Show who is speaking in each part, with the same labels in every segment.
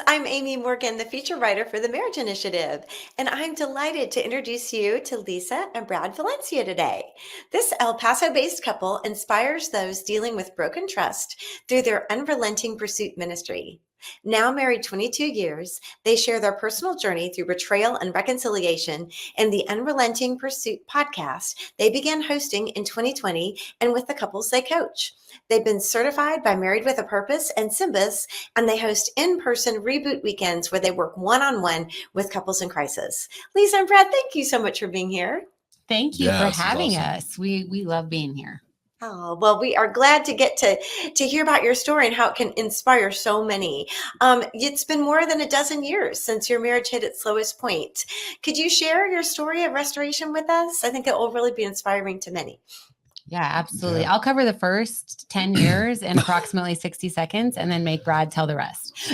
Speaker 1: I'm Amy Morgan, the feature writer for the Marriage Initiative, and I'm delighted to introduce you to Lisa and Brad Valencia today. This El Paso based couple inspires those dealing with broken trust through their unrelenting pursuit ministry. Now married 22 years, they share their personal journey through betrayal and reconciliation in the Unrelenting Pursuit podcast they began hosting in 2020 and with the couples they coach. They've been certified by Married with a Purpose and Symbis, and they host in-person reboot weekends where they work one-on-one with couples in crisis. Lisa and Brad, thank you so much for being here.
Speaker 2: Thank you
Speaker 3: Yeah,
Speaker 2: for
Speaker 3: this is
Speaker 2: having
Speaker 3: awesome.
Speaker 2: us. We love being here.
Speaker 1: Oh, well, we are glad to get to hear about your story and how it can inspire so many. It's been more than a dozen years since your marriage hit its lowest point. Could you share your story of restoration with us? I think it will really be inspiring to many.
Speaker 2: Yeah, absolutely.
Speaker 3: Yeah.
Speaker 2: I'll cover the first 10 years in approximately 60 seconds and then make Brad tell the rest.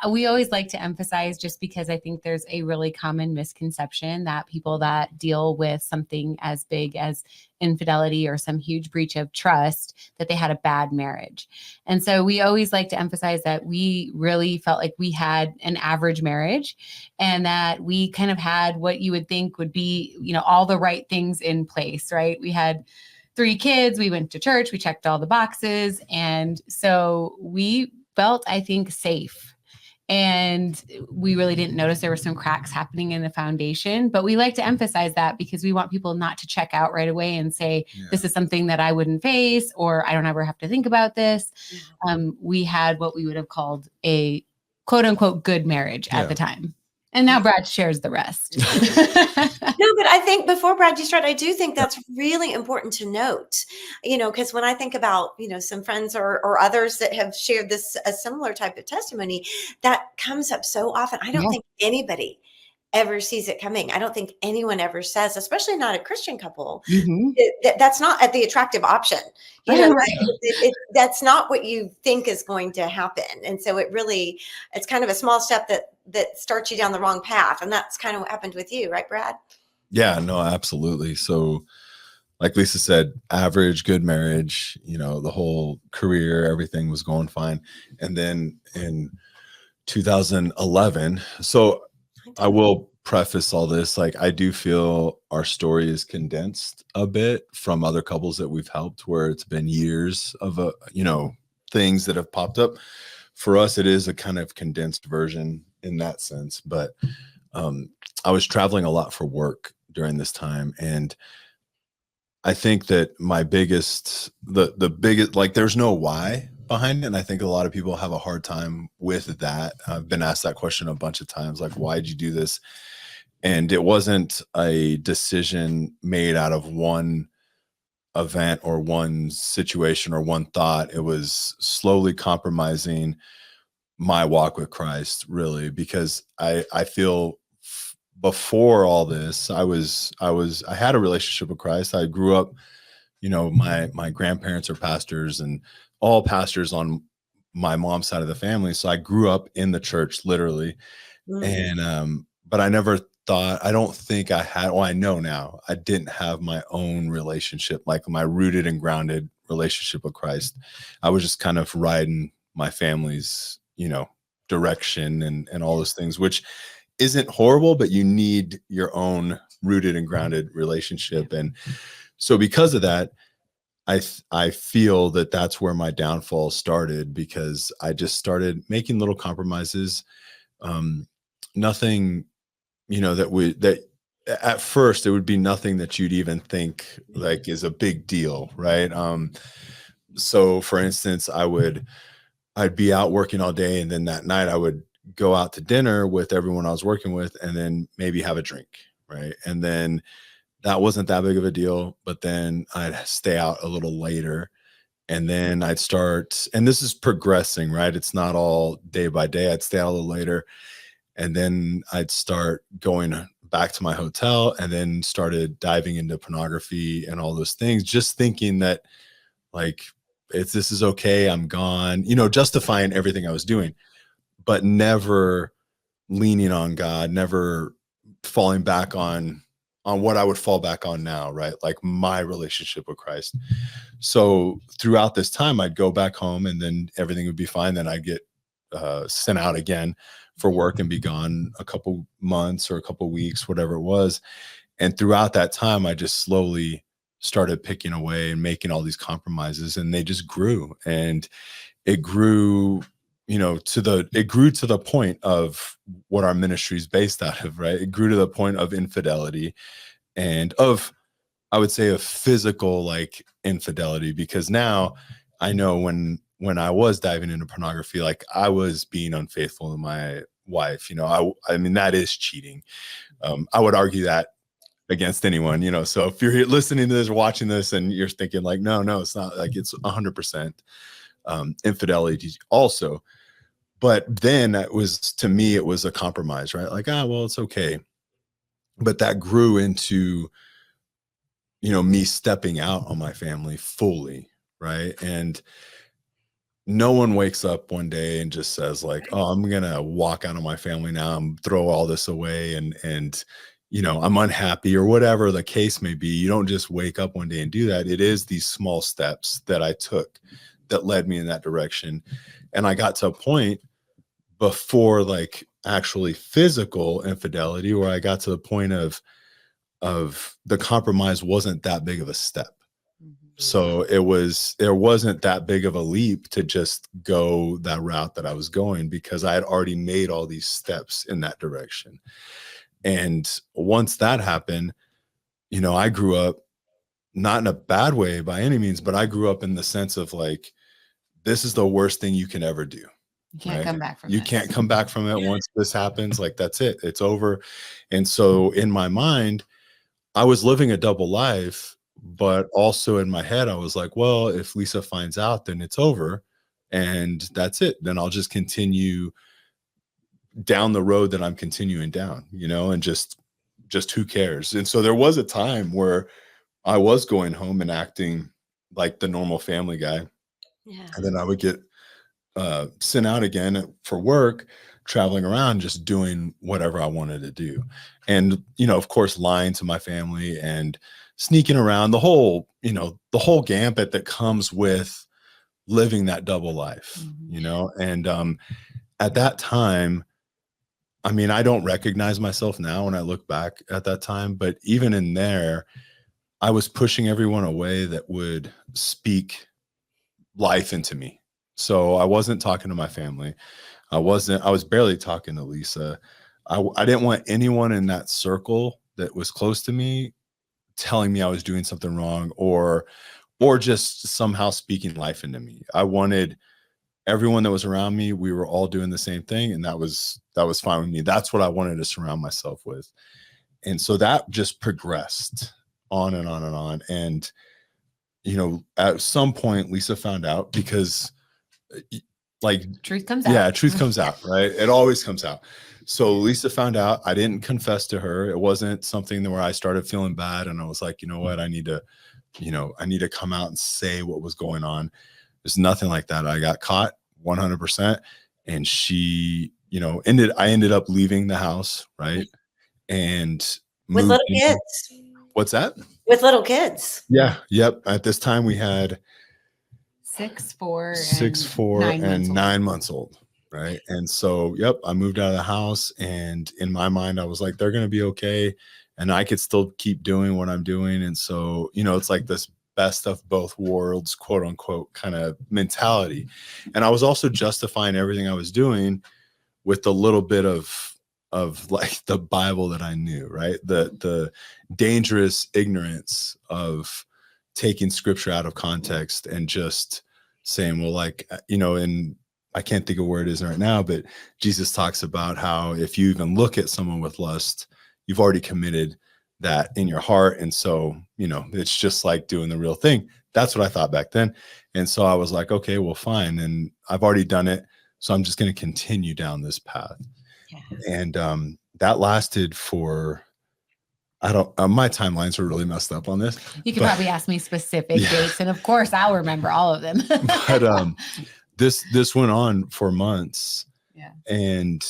Speaker 2: We always like to emphasize, just because I think there's a really common misconception that people that deal with something as big as infidelity or some huge breach of trust, that they had a bad marriage. And so we always like to emphasize that we really felt like we had an average marriage, and that we kind of had what you would think would be, all the right things in place, right? We had 3 kids, we went to church, we checked all the boxes. And so we felt, I think, safe. And we really didn't notice there were some cracks happening in the foundation. But we like to emphasize that because we want people not to check out right away and say, this is something that I wouldn't face, or I don't ever have to think about this. We had what we would have called a quote unquote good marriage at the time. And now Brad shares the rest.
Speaker 1: No, but I think before Brad, you start, I do think that's really important to note, because when I think about, some friends or others that have shared a similar type of testimony, that comes up so often. I don't think anybody ever sees it coming. I don't think anyone ever says, especially not a Christian couple, that's not the attractive option. That's not what you think is going to happen. And so it's kind of a small step that starts you down the wrong path. And that's kind of what happened with you, right, Brad?
Speaker 3: Yeah, no, absolutely. So like Lisa said, average, good marriage, the whole career, everything was going fine. And then in 2011, so I will preface all this, like, I do feel our story is condensed a bit from other couples that we've helped, where it's been years of things that have popped up. For us, it is a kind of condensed version in that sense. But I was traveling a lot for work during this time, and I think that my biggest, the biggest, like, there's no why behind it. And I think a lot of people have a hard time with that. I've been asked that question a bunch of times, like, why did you do this? And it wasn't a decision made out of one event or one situation or one thought. It was slowly compromising my walk with Christ, really, because I feel before all this, I had a relationship with Christ. I grew up, my grandparents are pastors, and all pastors on my mom's side of the family. So I grew up in the church, literally. And but I never thought, I don't think I had, well, I know now, I didn't have my own relationship, like my rooted and grounded relationship with Christ. I was just kind of riding my family's, direction and all those things, which isn't horrible, but you need your own rooted and grounded relationship. And so because of that, I feel that that's where my downfall started, because I just started making little compromises. Nothing, that at first it would be nothing that you'd even think like is a big deal, right? So for instance, I'd be out working all day, and then that night I would go out to dinner with everyone I was working with, and then maybe have a drink, right? And then that wasn't that big of a deal, but then I'd stay out a little later, and then I'd start, and this is progressing, right? It's not all day by day. I'd stay out a little later, and then I'd start going back to my hotel, and then started diving into pornography and all those things, just thinking that, like, this is okay, I'm gone, justifying everything I was doing, but never leaning on God, never falling back on what I would fall back on now, right? Like my relationship with Christ. So throughout this time, I'd go back home, and then everything would be fine. Then I'd get sent out again for work and be gone a couple months or a couple weeks, whatever it was. And throughout that time, I just slowly started picking away and making all these compromises, and they just grew. And it grew, it grew to the point of what our ministry is based out of, right? It grew to the point of infidelity and of, I would say, of physical like infidelity, because now I know when I was diving into pornography, like I was being unfaithful to my wife. I mean, that is cheating. I would argue that against anyone, so if you're listening to this or watching this and you're thinking like, no, it's not, like it's 100% infidelity also. But then to me, it was a compromise, right? Like, well, it's okay. But that grew into, me stepping out on my family fully, right? And no one wakes up one day and just says like, oh, I'm gonna walk out on my family now and throw all this away and I'm unhappy or whatever the case may be. You don't just wake up one day and do that. It is these small steps that I took that led me in that direction. And I got to a point before like actually physical infidelity where I got to the point of the compromise wasn't that big of a step. So there wasn't that big of a leap to just go that route that I was going, because I had already made all these steps in that direction. And once that happened, I grew up not in a bad way by any means, but I grew up in the sense of like, this is the worst thing you can ever do.
Speaker 2: You can't come back from
Speaker 3: You
Speaker 2: this.
Speaker 3: can't come back from it. Once this happens, like that's it. It's over. And so in my mind, I was living a double life, but also in my head, I was like, well, if Lisa finds out, then it's over. And that's it. Then I'll just continue down the road that I'm continuing down, and just who cares? And so there was a time where I was going home and acting like the normal family guy.
Speaker 1: Yeah.
Speaker 3: And then I would get sent out again for work, traveling around, just doing whatever I wanted to do. And, of course, lying to my family and sneaking around, the whole gambit that comes with living that double life, and at that time, I mean, I don't recognize myself now when I look back at that time, but even in there, I was pushing everyone away that would speak life into me. So I wasn't talking to my family. I was barely talking to Lisa. I didn't want anyone in that circle that was close to me telling me I was doing something wrong or just somehow speaking life into me. I wanted everyone that was around me, we were all doing the same thing. And that was fine with me. That's what I wanted to surround myself with. And so that just progressed on and on and on. And, at some point, Lisa found out, because like
Speaker 2: truth comes out.
Speaker 3: Yeah, truth comes out, right? It always comes out. So Lisa found out. I didn't confess to her. It wasn't something where I started feeling bad and I was like, you know what? I need to come out and say what was going on. There's nothing like that. I got caught 100%. And she, I ended up leaving the house, right? And
Speaker 1: With little kids.
Speaker 3: What's that?
Speaker 1: With little kids.
Speaker 3: Yeah. Yep. At this time we had
Speaker 2: 6, 4,
Speaker 3: 9 months old. Right. And so, yep, I moved out of the house, and in my mind, I was like, they're going to be okay. And I could still keep doing what I'm doing. And so, it's like this best of both worlds, quote unquote, kind of mentality. And I was also justifying everything I was doing with a little bit of like the Bible that I knew, right? The dangerous ignorance of taking scripture out of context and just saying, well, like, and I can't think of where it is right now, but Jesus talks about how if you even look at someone with lust, you've already committed that in your heart. And so, it's just like doing the real thing. That's what I thought back then. And so I was like, okay, well, fine. And I've already done it. So I'm just going to continue down this path. Yeah. And that lasted for, my timelines are really messed up on this.
Speaker 2: You could probably ask me specific dates, and of course I'll remember all of them.
Speaker 3: But this went on for months.
Speaker 2: Yeah.
Speaker 3: And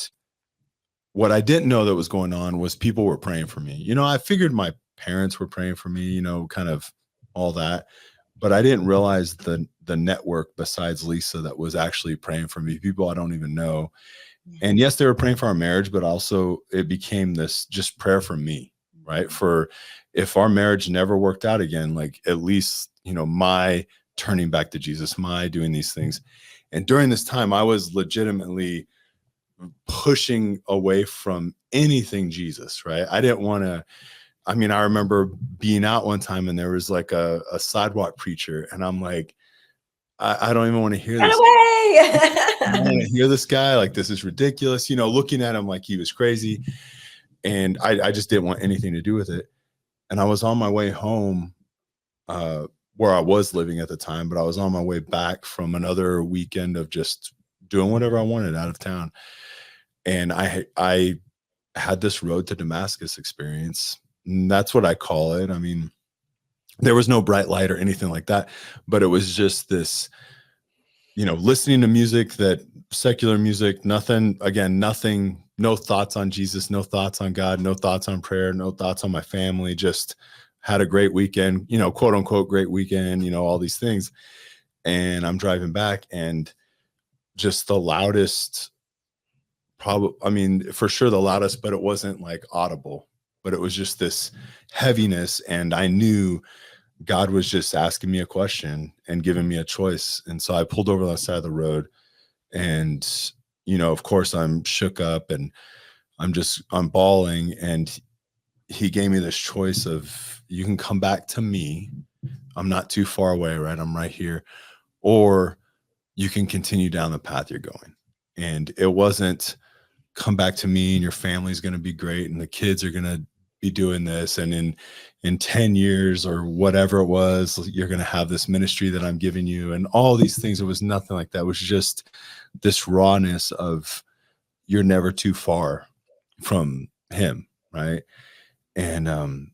Speaker 3: what I didn't know that was going on was people were praying for me. I figured my parents were praying for me, kind of all that. but I didn't realize the network besides Lisa that was actually praying for me, people I don't even know. And yes, they were praying for our marriage, but also it became this just prayer for me, right? For if our marriage never worked out again, like at least, my turning back to Jesus, my doing these things. And during this time, I was legitimately pushing away from anything Jesus, right? I didn't want to. I mean, I remember being out one time and there was like a sidewalk preacher, and I'm like, I don't even want to hear
Speaker 1: Run
Speaker 3: this.
Speaker 1: away.
Speaker 3: I don't want to hear this guy. Like, this is ridiculous. Looking at him like he was crazy. And I just didn't want anything to do with it. And I was on my way home, where I was living at the time, but I was on my way back from another weekend of just doing whatever I wanted out of town. And I had this road to Damascus experience. And that's what I call it. I mean, there was no bright light or anything like that, but it was just this, listening to music, that secular music, nothing, no thoughts on Jesus, no thoughts on God, no thoughts on prayer, no thoughts on my family, just had a great weekend, quote unquote, great weekend, all these things. And I'm driving back, and just the loudest, for sure the loudest, but it wasn't like audible, but it was just this heaviness. And I knew God was just asking me a question and giving me a choice. And so I pulled over on the side of the road, and, of course I'm shook up, and I'm bawling. And he gave me this choice of, you can come back to me. I'm not too far away, right? I'm right here. Or you can continue down the path you're going. And it wasn't, come back to me and your family's going to be great and the kids are going to be doing this, and in 10 years or whatever it was, you're going to have this ministry that I'm giving you, and all these things. It was nothing like that. It was just this rawness of, you're never too far from him, right? And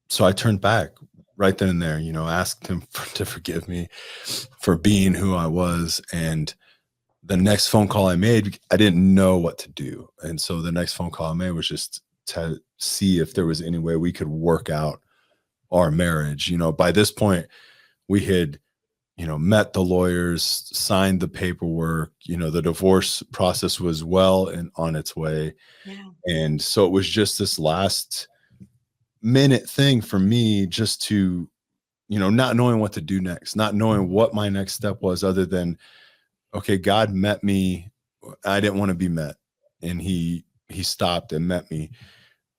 Speaker 3: so I turned back right then and there, asked him to forgive me for being who I was. And the next phone call I made, I didn't know what to do. And so the next phone call I made was just to see if there was any way we could work out our marriage. By this point, we had, met the lawyers, signed the paperwork, the divorce process was well and on its way.
Speaker 1: Yeah.
Speaker 3: And so it was just this last minute thing for me, just to, not knowing what to do next, not knowing what my next step was, other than, okay, God met me. I didn't want to be met, and he stopped and met me.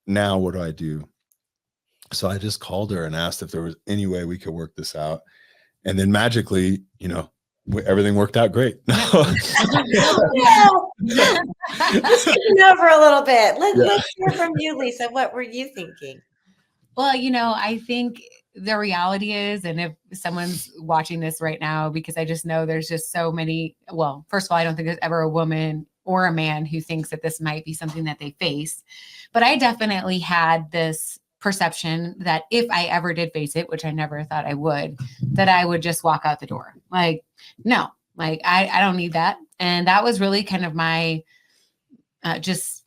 Speaker 3: Now what do I do? So I just called her and asked if there was any way we could work this out. And then magically, everything worked out great.
Speaker 1: Let's get you over a little bit. Let's hear from you, Lisa. What were you thinking?
Speaker 2: Well, I think the reality is, and if someone's watching this right now, because I just know there's just so many, well, first of all, I don't think there's ever a woman or a man who thinks that this might be something that they face. But I definitely had this perception that if I ever did face it, which I never thought I would, that I would just walk out the door. Like, no, like I don't need that. And that was really kind of my just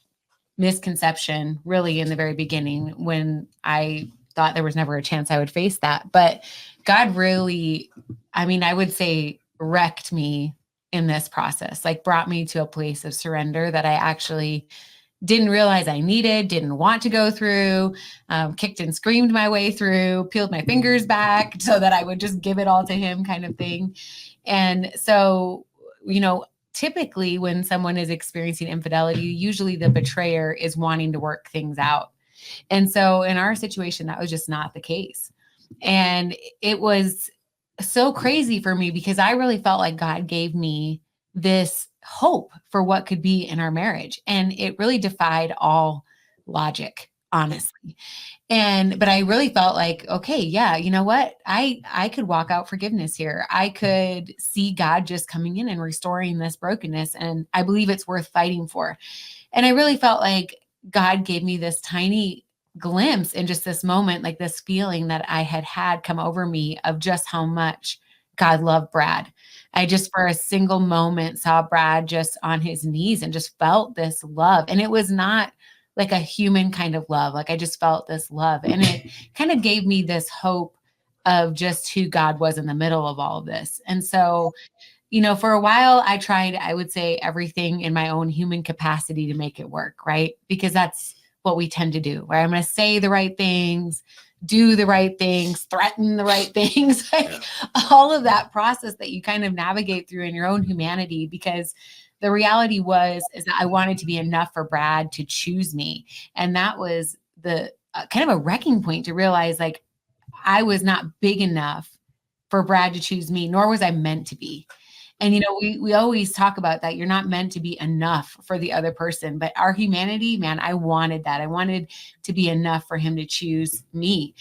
Speaker 2: misconception, really, in the very beginning, when I thought there was never a chance I would face that. But God really, I would say, wrecked me in this process, like brought me to a place of surrender that I actually didn't realize I needed, didn't want to go through, kicked and screamed my way through, peeled my fingers back so that I would just give it all to him, kind of thing. And so, typically when someone is experiencing infidelity, usually the betrayer is wanting to work things out. And so in our situation, that was just not the case. And it was so crazy for me because I really felt like God gave me this hope for what could be in our marriage. And it really defied all logic, honestly. But I really felt like, okay, yeah, you know what? I could walk out forgiveness here. I could see God just coming in and restoring this brokenness. And I believe it's worth fighting for. And I really felt like God gave me this tiny glimpse in just this moment, like this feeling that I had come over me of just how much God loved Brad. I just for a single moment saw Brad just on his knees and just felt this love. And it was not like a human kind of love. Like I just felt this love, and it kind of gave me this hope of just who God was in the middle of all of this. And so, for a while I tried, I would say, everything in my own human capacity to make it work, right? Because that's what we tend to do, right? I'm going to say the right things, do the right things, threaten the right things, like all of that process that you kind of navigate through in your own humanity. Because the reality is that I wanted to be enough for Brad to choose me. And that was the kind of a wrecking point to realize, like, I was not big enough for Brad to choose me, nor was I meant to be. And, we always talk about that. You're not meant to be enough for the other person, but our humanity, man, I wanted that. I wanted to be enough for him to choose me.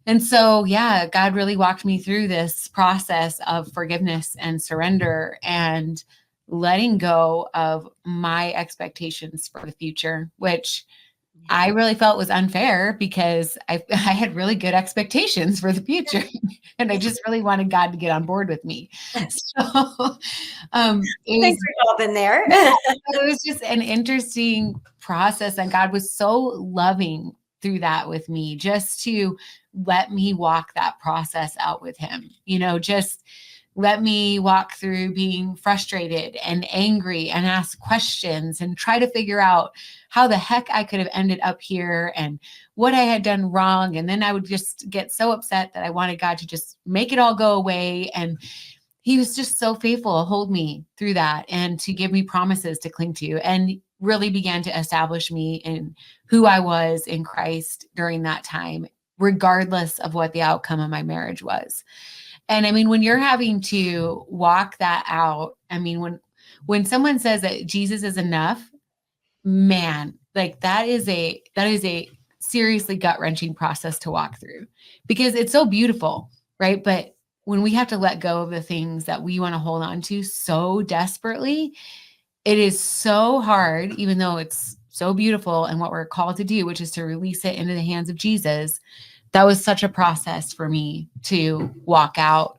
Speaker 2: And so, yeah, God really walked me through this process of forgiveness and surrender and letting go of my expectations for the future, which I really felt was unfair, because I had really good expectations for the future and I just really wanted God to get on board with me. So
Speaker 1: I think we've all been there.
Speaker 2: it was just an interesting process, and God was so loving through that with me, just to let me walk that process out with him, just let me walk through being frustrated and angry and ask questions and try to figure out how the heck I could have ended up here and what I had done wrong. And then I would just get so upset that I wanted God to just make it all go away. And he was just so faithful to hold me through that and to give me promises to cling to, and really began to establish me in who I was in Christ during that time, regardless of what the outcome of my marriage was. And I mean, when you're having to walk that out, I mean, when someone says that Jesus is enough, man, like that is a seriously gut-wrenching process to walk through, because it's so beautiful, right? But when we have to let go of the things that we want to hold on to so desperately, it is so hard, even though it's so beautiful and what we're called to do, which is to release it into the hands of Jesus. That was such a process for me to walk out.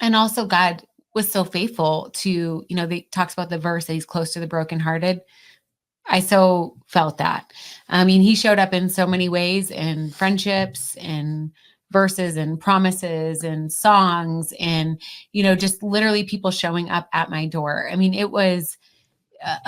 Speaker 2: And also God was so faithful to, they talks about the verse that he's close to the brokenhearted. I so felt that. I mean, he showed up in so many ways, in friendships and verses and promises and songs and, just literally people showing up at my door. I mean, it was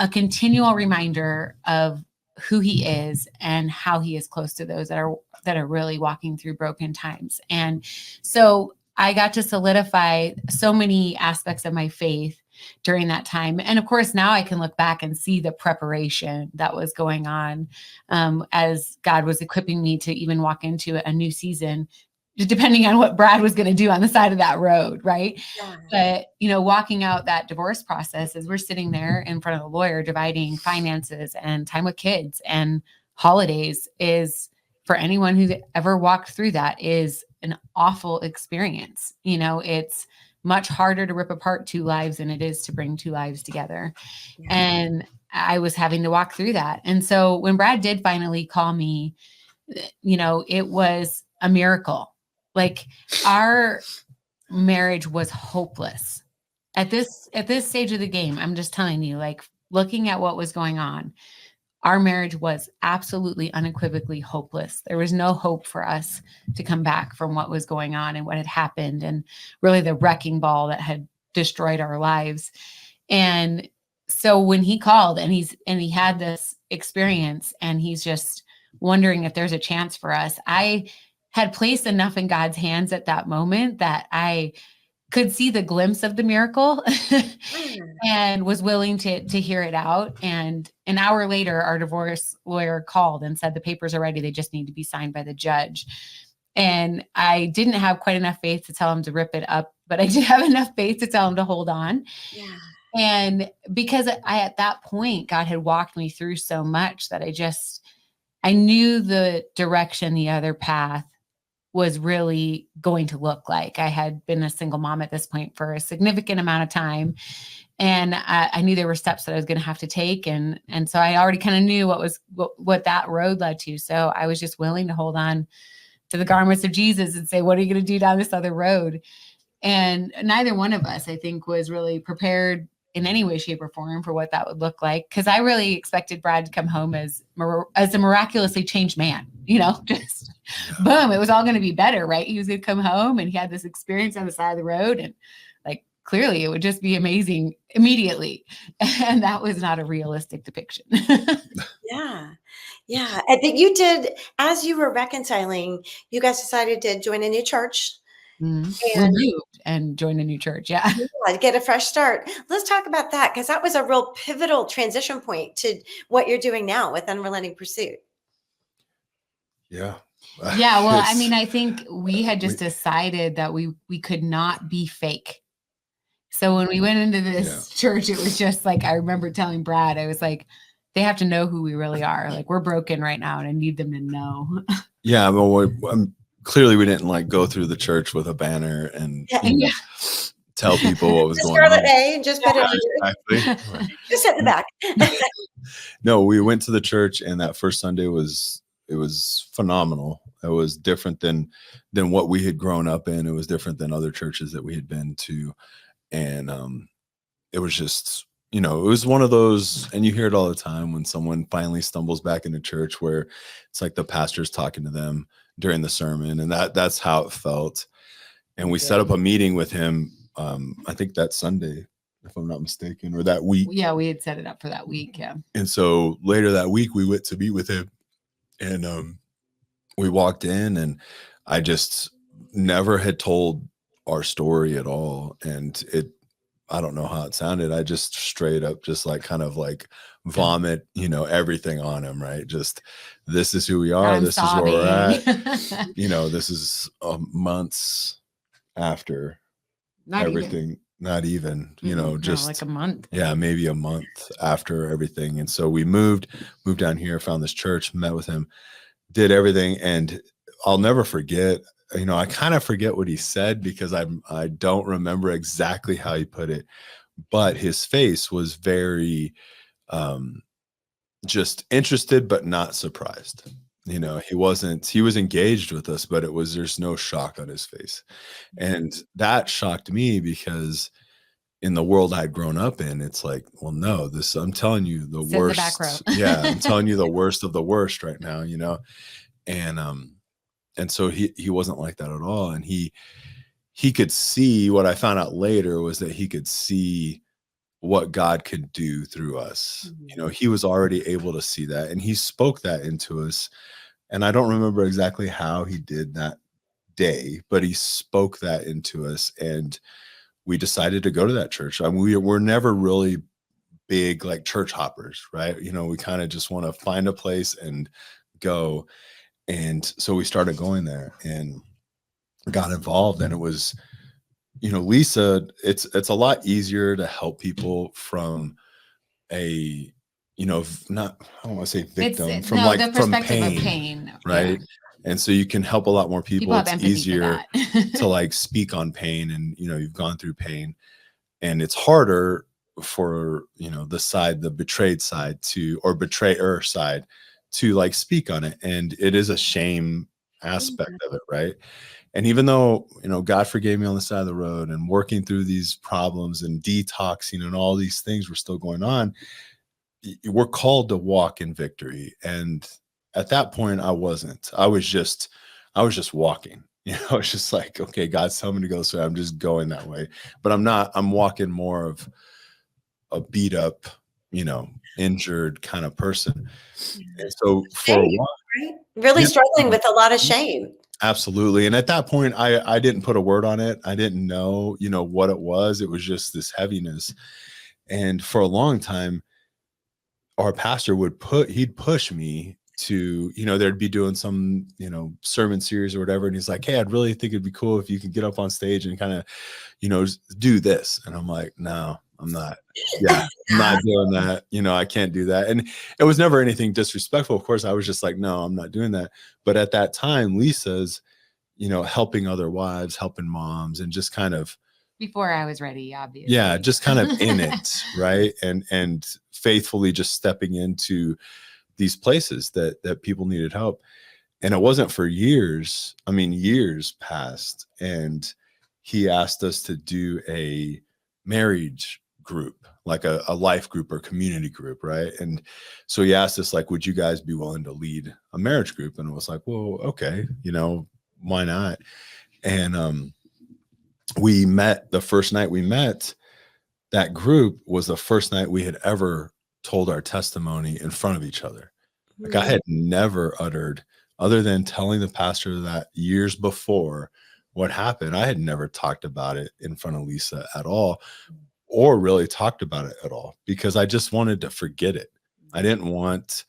Speaker 2: a continual reminder of who he is and how he is close to those that are really walking through broken times. And so I got to solidify so many aspects of my faith during that time. And of course, now I can look back and see the preparation that was going on as God was equipping me to even walk into a new season, depending on what Brad was going to do on the side of that road. Right. Yeah. But, walking out that divorce process, as we're sitting there in front of a lawyer, dividing finances and time with kids and holidays, is, for anyone who's ever walked through that, is an awful experience. It's much harder to rip apart two lives than it is to bring two lives together. Yeah. And I was having to walk through that. And so when Brad did finally call me, it was a miracle. Like, our marriage was hopeless at this stage of the game. I'm just telling you, like, looking at what was going on, our marriage was absolutely unequivocally hopeless. There was no hope for us to come back from what was going on and what had happened, and really the wrecking ball that had destroyed our lives. And so when he called and he had this experience and he's just wondering if there's a chance for us, I had placed enough in God's hands at that moment that I could see the glimpse of the miracle and was willing to hear it out. And an hour later, our divorce lawyer called and said the papers are ready. They just need to be signed by the judge. And I didn't have quite enough faith to tell him to rip it up, but I did have enough faith to tell him to hold on. Yeah. And because at that point, God had walked me through so much that I knew the direction, the other path was really going to look like. I had been a single mom at this point for a significant amount of time. And I knew there were steps that I was going to have to take. And so I already kind of knew what that road led to. So I was just willing to hold on to the garments of Jesus and say, what are you going to do down this other road? And neither one of us, I think, was really prepared in any way, shape, or form for what that would look like. Because I really expected Brad to come home as a miraculously changed man, just boom, it was all going to be better, right? He was going to come home and he had this experience on the side of the road, and like clearly it would just be amazing immediately. And that was not a realistic depiction.
Speaker 1: Yeah. Yeah. I think you did, as you were reconciling, you guys decided to join a new church
Speaker 2: We
Speaker 1: and
Speaker 2: moved and joined a new church. Yeah.
Speaker 1: get a fresh start. Let's talk about that because that was a real pivotal transition point to what you're doing now with Unrelenting Pursuit.
Speaker 3: Yeah.
Speaker 2: Yeah. Well, I
Speaker 3: It's-
Speaker 2: mean, I think we had just decided that we could not be fake. So when we went into this church, it was just like, I remember telling Brad, I was like, they have to know who we really are. Like, we're broken right now and I need them to know.
Speaker 3: Yeah, well, clearly we didn't like go through the church with a banner and tell people what was
Speaker 1: The
Speaker 3: going on.
Speaker 1: Scarlet A and just put it
Speaker 3: Exactly.
Speaker 1: just at the back.
Speaker 3: No, we went to the church, and that first Sunday was phenomenal. It was different than what we had grown up in. It was different than other churches that we had been to, and it was just, it was one of those, and you hear it all the time when someone finally stumbles back into church where it's like the pastor's talking to them during the sermon, and that's how it felt. And we set up a meeting with him, I think that Sunday, if I'm not mistaken, or that week.
Speaker 2: Yeah, we had set it up for that week. Yeah.
Speaker 3: And so later that week we went to meet with him, and we walked in, and I just never had told our story at all. And I don't know how it sounded. I just straight up just like kind of like vomit, everything on him, right? Just, this is who we are. This is where we're at. This is months after everything. Not even, just
Speaker 2: like a month.
Speaker 3: Yeah, maybe a month after everything. And so we moved down here, found this church, met with him, did everything. And I'll never forget, I kind of forget what he said because I don't remember exactly how he put it, but his face was very just interested, but not surprised. He was engaged with us, but there's no shock on his face. And that shocked me because in the world I'd grown up in, it's like, well, no, I'm telling you the
Speaker 2: Sit in
Speaker 3: worst.
Speaker 2: the back row.
Speaker 3: Yeah. I'm telling you the worst of the worst right now, and so he wasn't like that at all. And he could see, what I found out later was that he could see what God could do through us. He was already able to see that, and he spoke that into us. And I don't remember exactly how he did that day, but he spoke that into us, and we decided to go to that church. I mean, we're never really big like church hoppers, right? We kind of just want to find a place and go. And so we started going there and got involved. And it was, Lisa, it's a lot easier to help people from a, not, I don't want to say victim, from
Speaker 2: the perspective of pain,
Speaker 3: right? Yeah. And so you can help a lot more people. It's easier to like speak on pain, and you've gone through pain, and it's harder for the betrayed side or betrayer side to like speak on it. And it is a shame aspect of it, right? And even though God forgave me on the side of the road, and working through these problems and detoxing and all these things were still going on, we're called to walk in victory. And at that point I wasn't. I was just walking. It's just like, okay, God's telling me to go, so I'm just going that way. But I'm not. I'm walking more of a beat up, injured kind of person. And so for a while,
Speaker 1: right? Really struggling with a lot of shame.
Speaker 3: Absolutely. And at that point, I didn't put a word on it. I didn't know, what it was. It was just this heaviness. And for a long time, our pastor he'd push me to, there'd be doing some, sermon series or whatever. And he's like, hey, I'd really think it'd be cool if you could get up on stage and kind of, do this. And I'm like, no, I'm not. Yeah, I'm not doing that. I can't do that. And it was never anything disrespectful. Of course, I was just like, no, I'm not doing that. But at that time, Lisa's, helping other wives, helping moms, and just kind of,
Speaker 2: before I was ready, obviously.
Speaker 3: Yeah, just kind of in it, right? And faithfully just stepping into these places that people needed help. And it wasn't for years. I mean, years passed, and he asked us to do a marriage group, like a life group or community group, right? And so he asked us, like, would you guys be willing to lead a marriage group? And it was like, well, okay, why not? And we met the first night we met. That group was the first night we had ever told our testimony in front of each other. Like, I had never uttered, other than telling the pastor that years before what happened, I had never talked about it in front of Lisa at all, or really talked about it at all, because I just wanted to forget it. I didn't want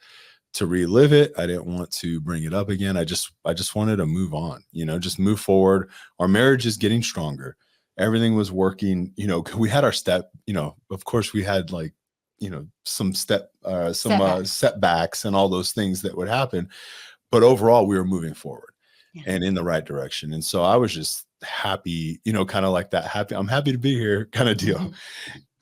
Speaker 3: to relive it. I didn't want to bring it up again. I just wanted to move on, just move forward. Our marriage is getting stronger. Everything was working, we had our step, of course we had like, some setbacks and all those things that would happen, but overall we were moving forward and in the right direction. And so I was just happy, kind of like that happy, I'm happy to be here kind of deal.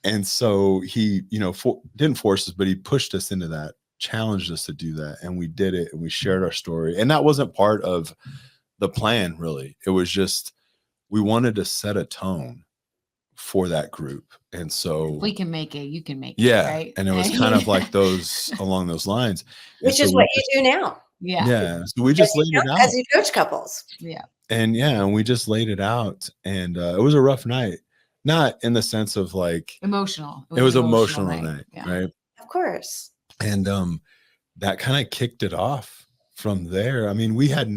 Speaker 3: And so he, didn't force us, but he pushed us into that, challenged us to do that. And we did it, and we shared our story. And that wasn't part of the plan, really. It was just, we wanted to set a tone for that group. And so
Speaker 2: we can make it, you can make
Speaker 3: it. Yeah.
Speaker 2: Right.
Speaker 3: And it was kind of like along those lines.
Speaker 1: Which is what you do now.
Speaker 2: Yeah.
Speaker 3: Yeah. So we just laid it out.
Speaker 1: As you coach couples.
Speaker 2: Yeah.
Speaker 3: And we just laid it out. And it was a rough night. Not in the sense of like
Speaker 2: emotional.
Speaker 3: It was an emotional night. Right.
Speaker 1: Of course.
Speaker 3: And that kind of kicked it off from there. I mean, we had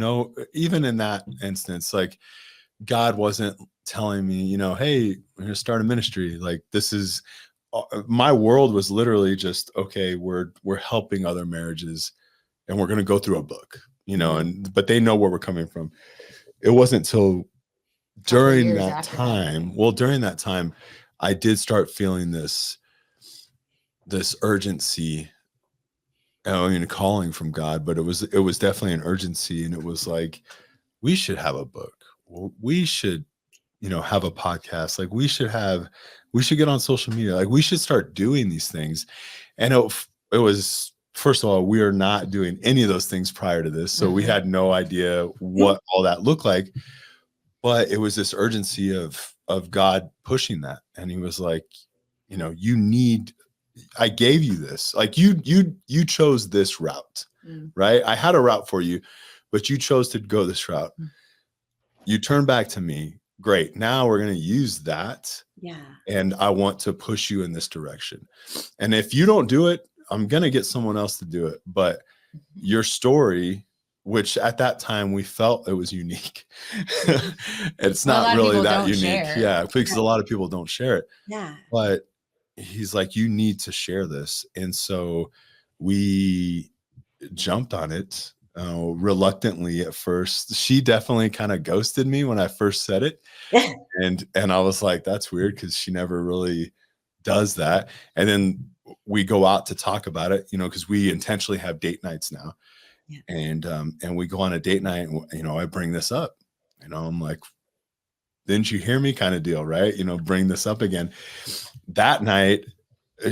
Speaker 3: even in that instance, like, God wasn't telling me, hey, we're going to start a ministry. Like, this is, my world was literally just, okay, we're helping other marriages, and we're going to go through a book, but they know where we're coming from. It wasn't till during that time, I did start feeling this urgency, calling from God, but it was definitely an urgency. And it was like, we should have a book. We should, have a podcast. Like, we should get on social media. Like, we should start doing these things. And it was, first of all, we are not doing any of those things prior to this. So we had no idea what all that looked like, but it was this urgency of God pushing that. And he was like, I gave you this, like, you chose this route, right? I had a route for you, but you chose to go this route. You turn back to me. Great. Now we're going to use that.
Speaker 1: Yeah.
Speaker 3: And I want to push you in this direction. And if you don't do it, I'm going to get someone else to do it. But your story, which at that time we felt it was unique. It's not really that unique. Share. Yeah. Because a lot of people don't share it.
Speaker 1: Yeah.
Speaker 3: But he's like, you need to share this. And so we jumped on it. Reluctantly at first. She definitely kind of ghosted me when I first said it. and I was like, that's weird, because she never really does that. And then we go out to talk about it, because we intentionally have date nights now. Yeah. And we go on a date night, and, I bring this up, I'm like, didn't you hear me kind of deal, right? Bring this up again. That night,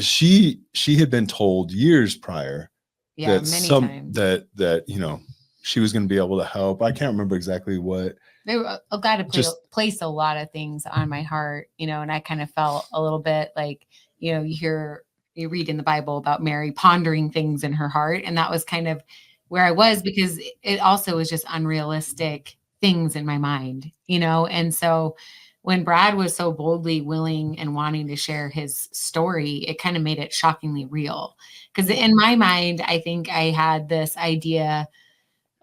Speaker 3: she had been told years prior that she was going to be able to help. I can't remember exactly what.
Speaker 2: They were glad to place a lot of things on my heart, and I kind of felt a little bit like, you read in the Bible about Mary pondering things in her heart. And that was kind of where I was, because it also was just unrealistic things in my mind, And so when Brad was so boldly willing and wanting to share his story, it kind of made it shockingly real. Because in my mind, I think I had this idea,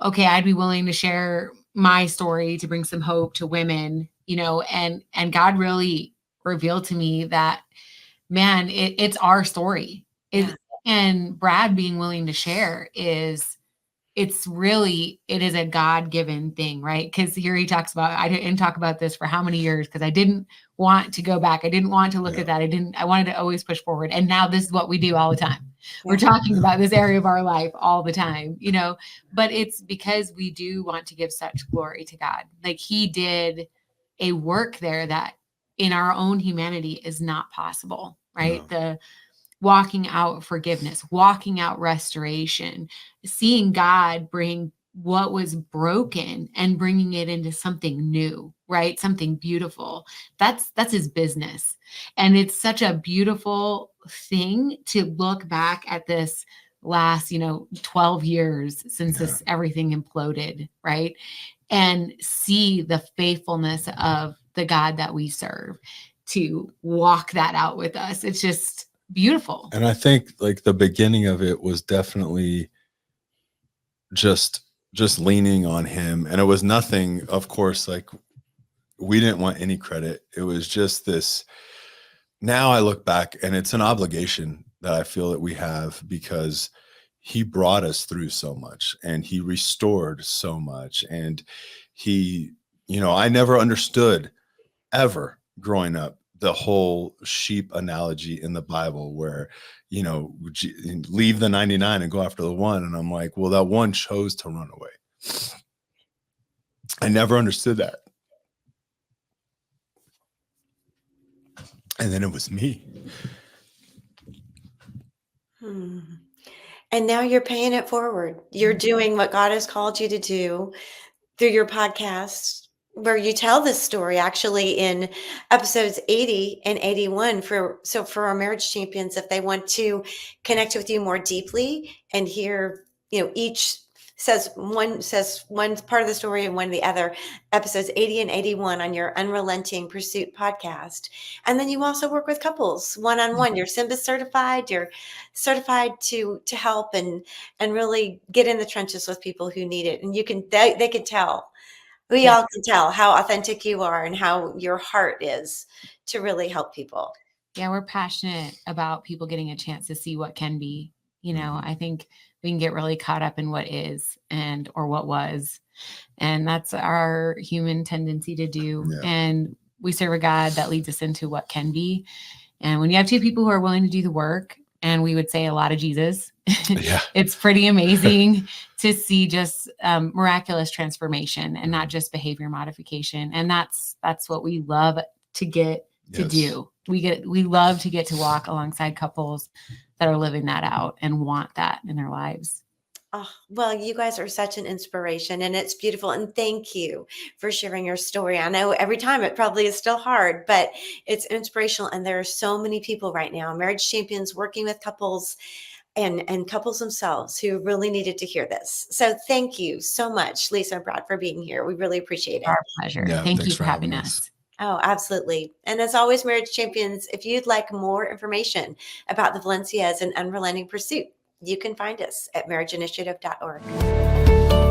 Speaker 2: okay, I'd be willing to share my story to bring some hope to women, and God really revealed to me that, man, it's our story. And Brad being willing to share it is a God-given thing, right? Because here he talks about, I didn't talk about this for how many years, because I didn't want to go back. I didn't want to look at that. I wanted to always push forward. And now this is what we do all the time. We're talking about this area of our life all the time, but it's because we do want to give such glory to God. Like, he did a work there that in our own humanity is not possible, right? No. The walking out forgiveness, walking out restoration, seeing God bring what was broken and bringing it into something new, right? Something beautiful. That's his business. And it's such a beautiful thing to look back at this last, 12 years since this everything imploded, right? And see the faithfulness of the God that we serve to walk that out with us. It's just beautiful.
Speaker 3: And I think like the beginning of it was definitely just leaning on him. And it was nothing, of course, like we didn't want any credit. It was just this. Now I look back and it's an obligation that I feel that we have, because he brought us through so much and he restored so much. And he, I never understood ever growing up the whole sheep analogy in the Bible where, leave the 99 and go after the one. And I'm like, well, that one chose to run away. I never understood that. And then it was me.
Speaker 1: And now you're paying it forward. You're doing what God has called you to do through your podcast, where you tell this story actually in episodes 80 and 81 for our marriage champions, if they want to connect with you more deeply and hear, each says one part of the story and one the other, episodes 80 and 81 on your Unrelenting Pursuit podcast. And then you also work with couples one-on-one. You're SYMBA certified. You're certified to help and really get in the trenches with people who need it. And they can tell. We all can tell how authentic you are and how your heart is to really help people.
Speaker 2: Yeah, we're passionate about people getting a chance to see what can be. I think we can get really caught up in what is or what was. And that's our human tendency to do. Yeah. And we serve a God that leads us into what can be. And when you have two people who are willing to do the work, and we would say a lot of Jesus, it's pretty amazing to see just miraculous transformation and not just behavior modification. And that's what we love to get to do. We love to get to walk alongside couples that are living that out and want that in their lives.
Speaker 1: Oh, well, you guys are such an inspiration, and it's beautiful. And thank you for sharing your story. I know every time it probably is still hard, but it's inspirational. And there are so many people right now, marriage champions, working with couples and couples themselves who really needed to hear this. So thank you so much, Lisa and Brad, for being here. We really appreciate it.
Speaker 2: Our pleasure. Yeah, thank you for having us.
Speaker 1: Oh, absolutely. And as always, marriage champions, if you'd like more information about the Valencias and Unrelenting Pursuit, you can find us at marriageinitiative.org.